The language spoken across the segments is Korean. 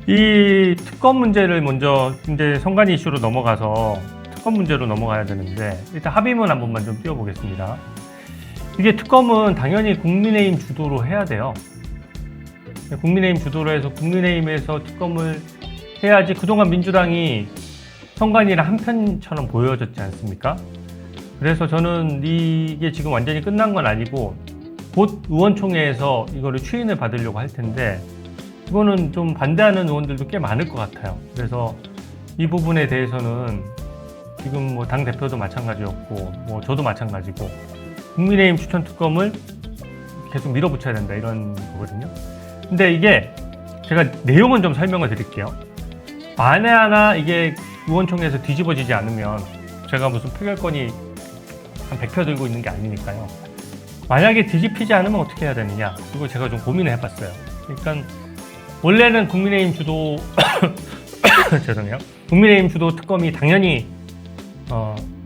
이 특검 문제를 먼저 이제 선관위 이슈로 넘어가서 특검 문제로 넘어가야 되는데, 일단 합의문 한 번만 좀 띄워보겠습니다. 이게 특검은 당연히 국민의힘 주도로 해야 돼요. 국민의힘 주도로 해서 국민의힘에서 특검을 해야지 그동안 민주당이 선관위랑 한편처럼 보여졌지 않습니까? 그래서 저는 이게 지금 완전히 끝난 건 아니고 곧 의원총회에서 이거를 추인을 받으려고 할 텐데, 이거는 좀 반대하는 의원들도 꽤 많을 것 같아요. 그래서 이 부분에 대해서는 지금 뭐 당 대표도 마찬가지였고 뭐 저도 마찬가지고 국민의힘 추천 특검을 계속 밀어붙여야 된다 이런 거거든요. 근데 이게 제가 내용은 좀 설명을 드릴게요. 만에 하나 이게 의원총회에서 뒤집어지지 않으면 제가 무슨 표결권이 한 100표 들고 있는 게 아니니까요. 만약에 뒤집히지 않으면 어떻게 해야 되느냐, 이거 제가 좀 고민을 해봤어요. 그러니까 원래는 국민의힘 주도 죄송해요. 국민의힘 주도 특검이 당연히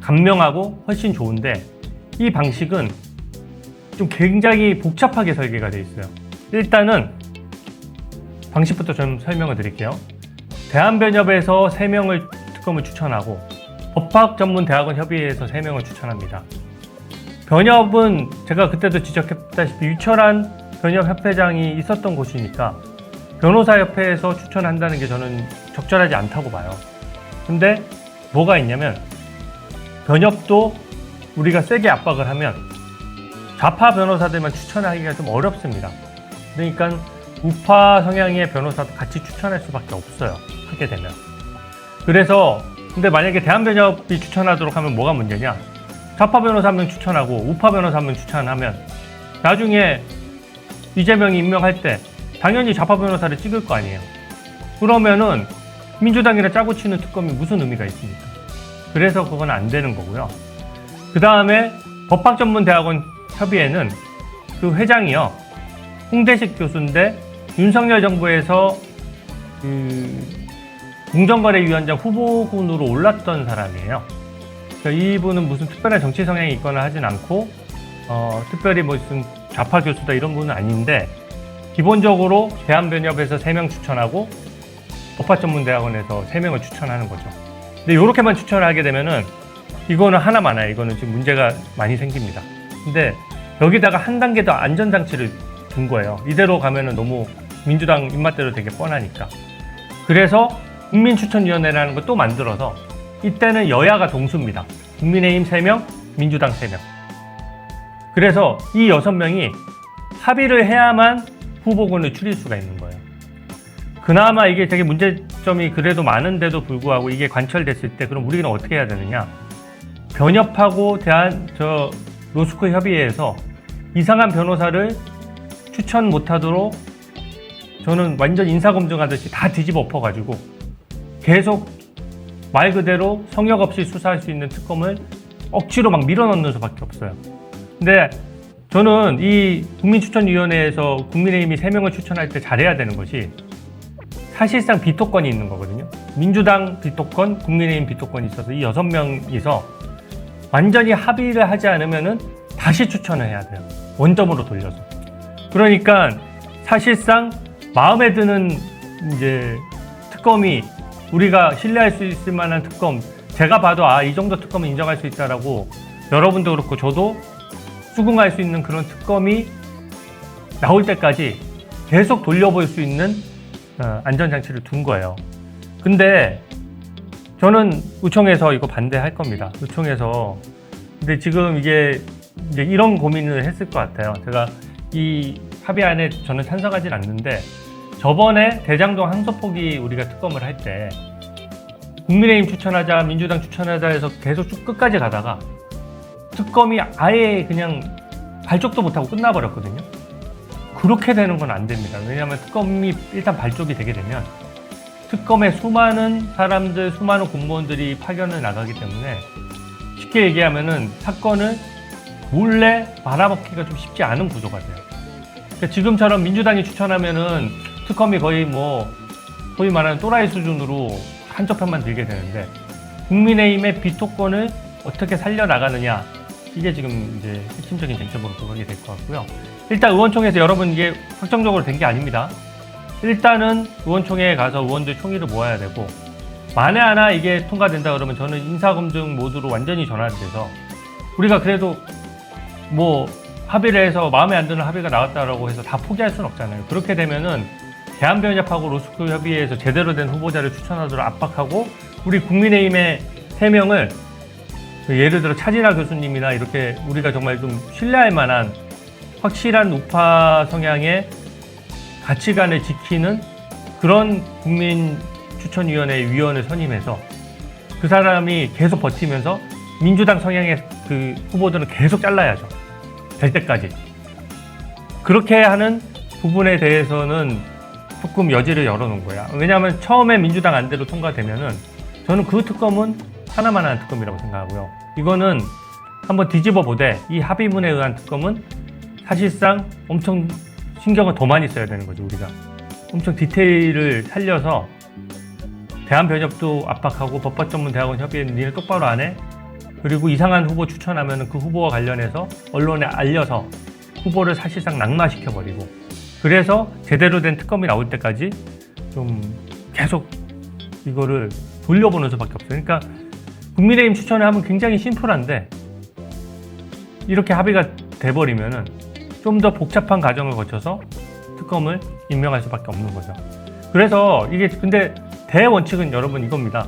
간명하고 훨씬 좋은데, 이 방식은 좀 굉장히 복잡하게 설계가 돼 있어요. 일단은 방식부터 좀 설명을 드릴게요. 대한변협에서 3명을 특검을 추천하고 법학전문대학원 협의회에서 3명을 추천합니다. 변협은 제가 그때도 지적했다시피 유철한 변협협회장이 있었던 곳이니까 변호사협회에서 추천한다는 게 저는 적절하지 않다고 봐요. 근데 뭐가 있냐면, 변협도 우리가 세게 압박을 하면 좌파 변호사들만 추천하기가 좀 어렵습니다. 그러니까 우파 성향의 변호사도 같이 추천할 수밖에 없어요, 하게 되면. 그래서 근데 만약에 대한변협이 추천하도록 하면 뭐가 문제냐, 좌파 변호사 한 명 추천하고 우파 변호사 한 명 추천하면 나중에 이재명이 임명할 때 당연히 좌파 변호사를 찍을 거 아니에요. 그러면은 민주당이랑 짜고 치는 특검이 무슨 의미가 있습니까? 그래서 그건 안 되는 거고요. 그 다음에 법학전문대학원 협의회는 그 회장이요, 홍대식 교수인데 윤석열 정부에서 공정거래위원장 후보군으로 올랐던 사람이에요. 그러니까 이분은 무슨 특별한 정치 성향이 있거나 하진 않고 특별히 무슨 좌파 교수다 이런 분은 아닌데, 기본적으로 대한변협에서 3명 추천하고 법학전문대학원에서 3명을 추천하는 거죠. 근데 이렇게만 추천을 하게 되면은 이거는 하나 많아요. 이거는 지금 문제가 많이 생깁니다. 근데 여기다가 한 단계 더 안전장치를 둔 거예요. 이대로 가면은 너무 민주당 입맛대로 되게 뻔하니까. 그래서 국민추천위원회라는 걸 또 만들어서 이때는 여야가 동수입니다. 국민의힘 3명, 민주당 3명. 그래서 이 6명이 합의를 해야만 후보군을 추릴 수가 있는 거예요. 그나마 이게 되게 문제점이 그래도 많은데도 불구하고 이게 관철됐을 때 그럼 우리는 어떻게 해야 되느냐, 변협하고 로스쿨 협의회에서 이상한 변호사를 추천 못하도록 저는 완전 인사검증하듯이 다 뒤집어 엎어가지고 계속 말 그대로 성역 없이 수사할 수 있는 특검을 억지로 막 밀어넣는 수밖에 없어요. 근데 저는 이 국민추천위원회에서 국민의힘이 3명을 추천할 때 잘해야 되는 것이 사실상 비토권이 있는 거거든요. 민주당 비토권, 국민의힘 비토권이 있어서 이 6명이서 완전히 합의를 하지 않으면은 다시 추천을 해야 돼요. 원점으로 돌려서. 그러니까 사실상 마음에 드는 이제 특검이 우리가 신뢰할 수 있을 만한 특검, 제가 봐도 이 정도 특검은 인정할 수 있다라고 여러분도 그렇고 저도 수긍할 수 있는 그런 특검이 나올 때까지 계속 돌려볼 수 있는 안전장치를 둔 거예요. 근데 저는 의총에서 이거 반대할 겁니다. 의총에서. 근데 지금 이게 이제 이런 고민을 했을 것 같아요. 제가 이 합의안에 저는 찬성하진 않는데, 저번에 대장동 항소포기 우리가 특검을 할 때 국민의힘 추천하자, 민주당 추천하자 해서 계속 쭉 끝까지 가다가 특검이 아예 그냥 발족도 못하고 끝나버렸거든요. 그렇게 되는 건 안 됩니다. 왜냐하면 특검이 일단 발족이 되게 되면 특검에 수많은 사람들, 수많은 공무원들이 파견을 나가기 때문에 쉽게 얘기하면은 사건을 몰래 말아먹기가 좀 쉽지 않은 구조가 돼요. 그러니까 지금처럼 민주당이 추천하면은 특검이 거의 소위 말하는 또라이 수준으로 한쪽 편만 들게 되는데, 국민의힘의 비토권을 어떻게 살려나가느냐, 이게 지금 이제 핵심적인 쟁점으로 들어가게 될 것 같고요. 일단 의원총회에서 여러분 이게 확정적으로 된 게 아닙니다. 일단은 의원총회에 가서 의원들 총의를 모아야 되고, 만에 하나 이게 통과된다 그러면 저는 인사검증 모드로 완전히 전환돼서, 우리가 그래도 뭐 합의를 해서 마음에 안 드는 합의가 나왔다라고 해서 다 포기할 수는 없잖아요. 그렇게 되면은 대한변협하고 로스쿨 협의회에서 제대로 된 후보자를 추천하도록 압박하고, 우리 국민의힘의 3명을 예를 들어 차진아 교수님이나 이렇게 우리가 정말 좀 신뢰할 만한 확실한 우파 성향의 가치관을 지키는 그런 국민추천위원회 위원을 선임해서 그 사람이 계속 버티면서 민주당 성향의 그 후보들은 계속 잘라야죠. 될 때까지. 그렇게 하는 부분에 대해서는 조금 여지를 열어놓은 거야. 왜냐하면 처음에 민주당 안대로 통과되면은 저는 그 특검은 하나만 하는 특검이라고 생각하고요. 이거는 한번 뒤집어 보되 이 합의문에 의한 특검은 사실상 엄청 신경을 더 많이 써야 되는 거죠. 우리가 엄청 디테일을 살려서 대한변협도 압박하고 법학전문대학원 협의회는 니네 똑바로 안 해? 그리고 이상한 후보 추천하면 그 후보와 관련해서 언론에 알려서 후보를 사실상 낙마시켜버리고, 그래서 제대로 된 특검이 나올 때까지 좀 계속 이거를 돌려보는 수밖에 없어요. 그러니까 국민의힘 추천을 하면 굉장히 심플한데 이렇게 합의가 돼버리면은 좀 더 복잡한 과정을 거쳐서 특검을 임명할 수밖에 없는 거죠. 그래서 이게 근데 대원칙은 여러분 이겁니다.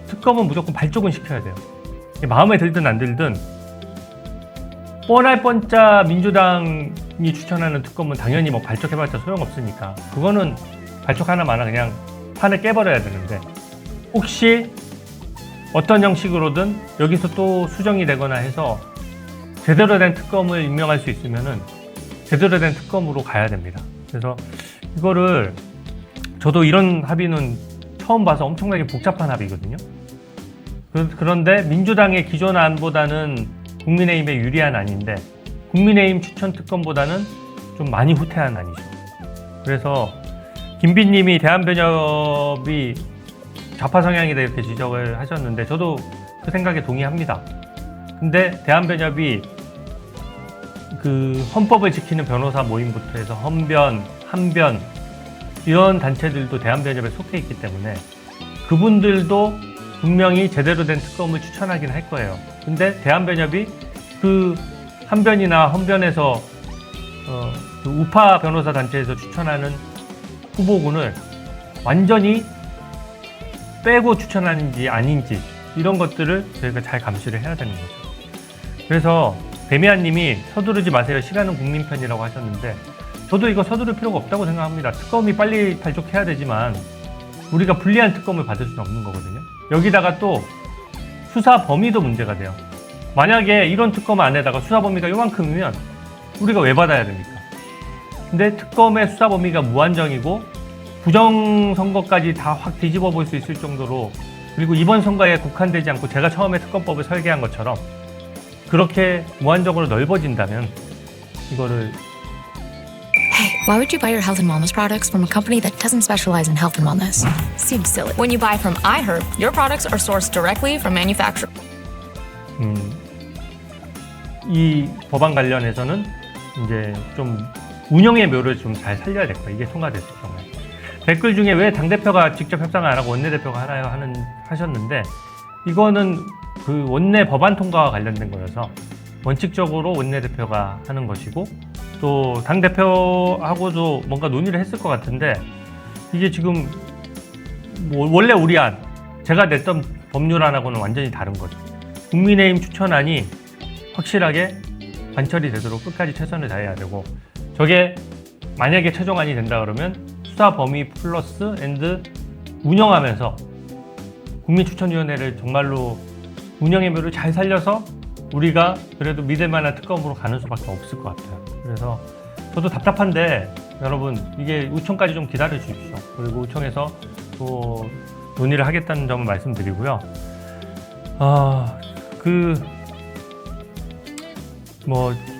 특검은 무조건 발족은 시켜야 돼요. 마음에 들든 안 들든 뻔할 뻔짜 민주당이 추천하는 특검은 당연히 뭐 발족해봤자 소용없으니까 그거는 발족 하나마나 그냥 판을 깨버려야 되는데, 혹시 어떤 형식으로든 여기서 또 수정이 되거나 해서 제대로 된 특검을 임명할 수 있으면은 제대로 된 특검으로 가야 됩니다. 그래서 이거를 저도 이런 합의는 처음 봐서 엄청나게 복잡한 합의거든요. 그런데 민주당의 기존 안보다는 국민의힘에 유리한 안인데 국민의힘 추천 특검보다는 좀 많이 후퇴한 안이죠. 그래서 김비님이 대한변협이 좌파 성향이다 이렇게 지적을 하셨는데 저도 그 생각에 동의합니다. 근데 대한변협이 그 헌법을 지키는 변호사 모임부터 해서 헌변, 한변 이런 단체들도 대한변협에 속해 있기 때문에 그분들도 분명히 제대로 된 특검을 추천하긴 할 거예요. 근데 대한변협이 그 한변이나 헌변에서 그 우파 변호사 단체에서 추천하는 후보군을 완전히 빼고 추천하는지 아닌지 이런 것들을 저희가 잘 감시를 해야 되는 거죠. 그래서 배미안님이 서두르지 마세요. 시간은 국민 편이라고 하셨는데 저도 이거 서두를 필요가 없다고 생각합니다. 특검이 빨리 발족해야 되지만 우리가 불리한 특검을 받을 수는 없는 거거든요. 여기다가 또 수사 범위도 문제가 돼요. 만약에 이런 특검 안에다가 수사 범위가 요만큼이면 우리가 왜 받아야 됩니까? 근데 특검의 수사 범위가 무한정이고 부정선거까지 다 확 뒤집어 볼 수 있을 정도로, 그리고 이번 선거에 국한되지 않고 제가 처음에 특검법을 설계한 것처럼 그렇게 무한적으로 넓어진다면 이거를 Hey, why would you buy your health and wellness products from a company that doesn't specialize in health and wellness? Seems silly. When you buy from iHerb, your products are sourced directly from manufacturer. 이 법안 관련해서는 이제 좀 운영의 묘를 좀 잘 살려야 될 거예요. 이게 통과됐을 경우에. 댓글 중에 왜 당대표가 직접 협상을 안 하고 원내대표가 하나요? 하셨는데 이거는 그 원내 법안 통과와 관련된 거여서 원칙적으로 원내대표가 하는 것이고, 또 당대표하고도 뭔가 논의를 했을 것 같은데 이게 지금 뭐 원래 우리 안, 제가 냈던 법률안하고는 완전히 다른 거죠. 국민의힘 추천안이 확실하게 관철이 되도록 끝까지 최선을 다해야 되고, 저게 만약에 최종안이 된다 그러면 수사 범위 플러스 앤드 운영하면서 국민추천위원회를 정말로 운영의 묘를 잘 살려서 우리가 그래도 믿을 만한 특검으로 가는 수밖에 없을 것 같아요. 그래서 저도 답답한데 여러분 이게 우총까지 좀 기다려 주십시오. 그리고 우총에서 또 논의를 하겠다는 점을 말씀드리고요.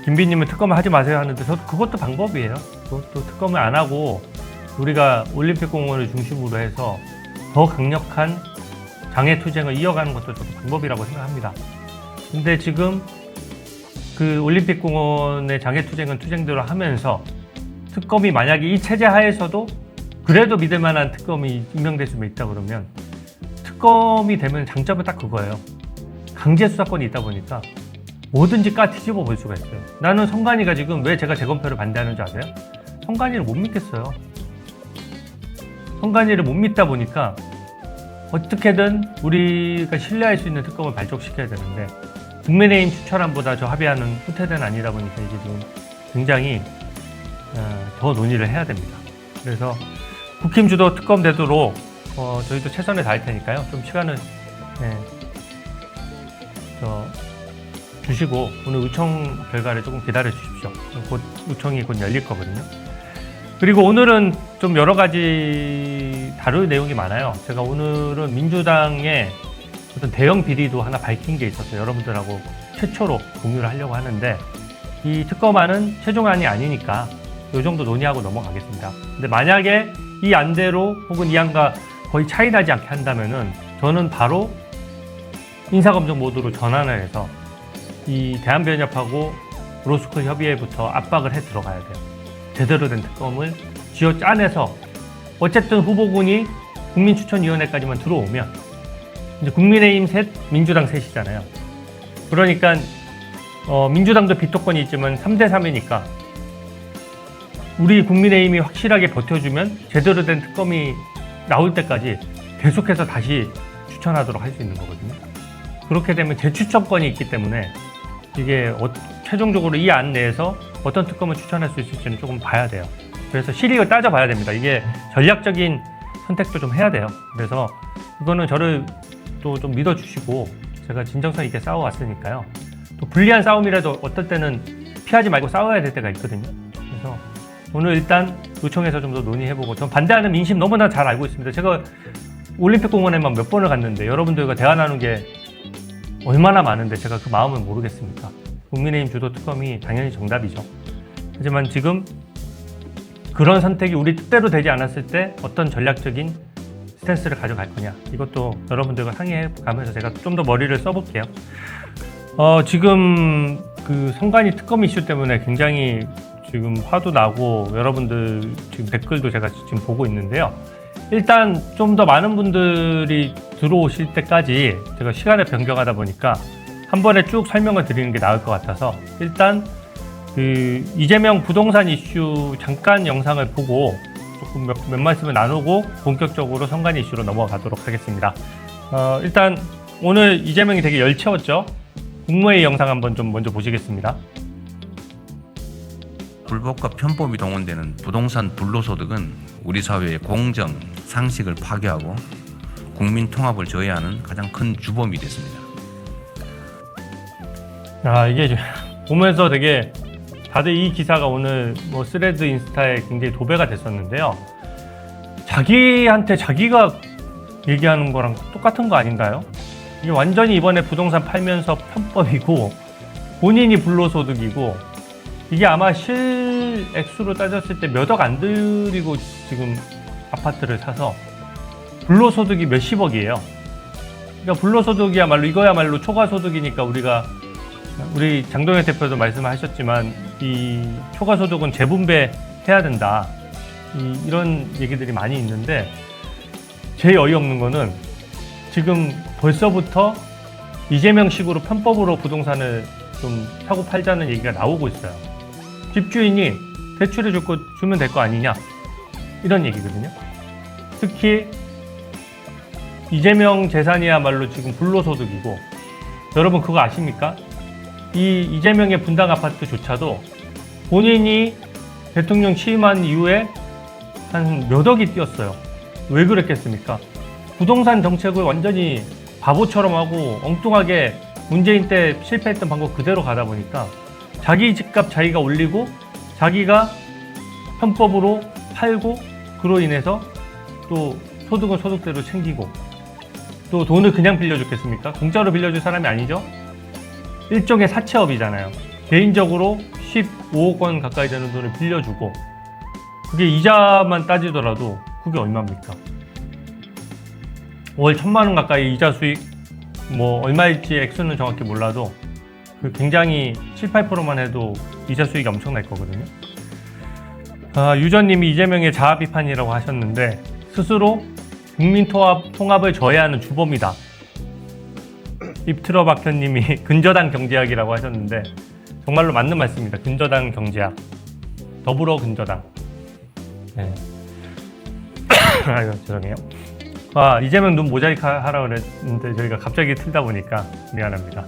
김비님은 특검을 하지 마세요 하는데 저도 그것도 방법이에요. 또 특검을 안 하고 우리가 올림픽공원을 중심으로 해서 더 강력한 장애투쟁을 이어가는 것도 저도 방법이라고 생각합니다. 근데 지금 그 올림픽공원의 장애투쟁은 투쟁대로 하면서 특검이 만약에 이 체제 하에서도 그래도 믿을 만한 특검이 임명될 수 있다 그러면 특검이 되면 장점은 딱 그거예요. 강제 수사권이 있다 보니까 뭐든지 까 뒤집어 볼 수가 있어요. 나는 성관이가 지금 왜 제가 재검표를 반대하는 줄 아세요? 성관이를 못 믿겠어요. 성관이를 못 믿다 보니까 어떻게든 우리가 신뢰할 수 있는 특검을 발족시켜야 되는데 국민의힘 추천안보다 저 합의하는 후퇴는 아니다 보니까 이게 지금 굉장히 더 논의를 해야 됩니다. 그래서 국힘 주도 특검 되도록 저희도 최선을 다할 테니까요. 좀 시간을 주시고 오늘 의총 결과를 조금 기다려 주십시오. 곧 의총이 곧 열릴 거거든요. 그리고 오늘은 좀 여러 가지 다룰 내용이 많아요. 제가 오늘은 민주당의 어떤 대형 비리도 하나 밝힌 게 있어서 여러분들하고 최초로 공유를 하려고 하는데 이 특검안은 최종안이 아니니까 이 정도 논의하고 넘어가겠습니다. 근데 만약에 이 안대로 혹은 이 안과 거의 차이 나지 않게 한다면은 저는 바로 인사검증 모드로 전환을 해서 이 대한변협하고 로스쿨 협의회부터 압박을 해 들어가야 돼요. 제대로 된 특검을 쥐어 짜내서 어쨌든 후보군이 국민추천위원회까지만 들어오면 이제 국민의힘 셋, 민주당 셋이잖아요. 그러니까 민주당도 비토권이 있지만 3대3이니까 우리 국민의힘이 확실하게 버텨주면 제대로 된 특검이 나올 때까지 계속해서 다시 추천하도록 할 수 있는 거거든요. 그렇게 되면 재추천권이 있기 때문에 이게 최종적으로 이 안 내에서 어떤 특검을 추천할 수 있을지는 조금 봐야 돼요. 그래서 실익을 따져봐야 됩니다. 이게 전략적인 선택도 좀 해야 돼요. 그래서 이거는 저를 또 좀 믿어주시고 제가 진정성 있게 싸워왔으니까요. 또 불리한 싸움이라도 어떨 때는 피하지 말고 싸워야 될 때가 있거든요. 그래서 오늘 일단 의총에서 좀 더 논의해보고 전 반대하는 민심 너무나 잘 알고 있습니다. 제가 올림픽 공원에만 몇 번을 갔는데 여러분들과 대화 나눈 게 얼마나 많은데 제가 그 마음을 모르겠습니까? 국민의힘 주도 특검이 당연히 정답이죠. 하지만 지금 그런 선택이 우리 뜻대로 되지 않았을 때 어떤 전략적인 스탠스를 가져갈 거냐 이것도 여러분들과 상의해 가면서 제가 좀 더 머리를 써볼게요. 지금 그 성관이 특검 이슈 때문에 굉장히 지금 화도 나고 여러분들 지금 댓글도 제가 지금 보고 있는데요. 일단 좀 더 많은 분들이 들어오실 때까지 제가 시간을 변경하다 보니까 한 번에 쭉 설명을 드리는 게 나을 것 같아서 일단 그 이재명 부동산 이슈 잠깐 영상을 보고 조금 몇 말씀을 나누고 본격적으로 성관이 이슈로 넘어가도록 하겠습니다. 일단 오늘 이재명이 되게 열채웠죠. 국무회의 영상 한번 좀 먼저 보시겠습니다. 불법과 편법이 동원되는 부동산 불로소득은 우리 사회의 공정, 상식을 파괴하고 국민 통합을 저해하는 가장 큰 주범이 됐습니다. 이게 보면서 되게 다들 이 기사가 오늘 뭐 스레드 인스타에 굉장히 도배가 됐었는데요. 자기한테 자기가 얘기하는 거랑 똑같은 거 아닌가요? 이게 완전히 이번에 부동산 팔면서 편법이고 본인이 불로소득이고 이게 아마 실액수로 따졌을 때 몇 억 안 들이고 지금 아파트를 사서 불로소득이 몇십억이에요. 그러니까 불로소득이야말로 이거야말로 초과소득이니까 우리 장동혁 대표도 말씀하셨지만 이 초과소득은 재분배해야 된다. 이런 얘기들이 많이 있는데 제일 어이없는 거는 지금 벌써부터 이재명식으로 편법으로 부동산을 좀 사고 팔자는 얘기가 나오고 있어요. 집주인이 대출해 주면 될 거 아니냐 이런 얘기거든요. 특히 이재명 재산이야말로 지금 불로소득이고 여러분 그거 아십니까? 이 이재명의 분당 아파트조차도 본인이 대통령 취임한 이후에 한 몇 억이 뛰었어요. 왜 그랬겠습니까? 부동산 정책을 완전히 바보처럼 하고 엉뚱하게 문재인 때 실패했던 방법 그대로 가다 보니까 자기 집값 자기가 올리고 자기가 편법으로 팔고 그로 인해서 또 소득은 소득대로 챙기고 또 돈을 그냥 빌려줬겠습니까? 공짜로 빌려줄 사람이 아니죠? 일종의 사채업이잖아요. 개인적으로 15억 원 가까이 되는 돈을 빌려주고 그게 이자만 따지더라도 그게 얼마입니까? 월 1,000만 원 가까이 이자 수익 뭐 얼마일지 액수는 정확히 몰라도 그 굉장히 7, 8%만 해도 이자 수익이 엄청날 거거든요. 유전님이 이재명의 자아 비판이라고 하셨는데 스스로 국민 통합을 저해하는 주범이다. 입틀어 박현님이 근저당 경제학이라고 하셨는데 정말로 맞는 말씀입니다. 근저당 경제학, 더불어 근저당. 네. 아유 죄송해요. 이재명 눈 모자이크 하라고 그랬는데 저희가 갑자기 틀다 보니까 미안합니다.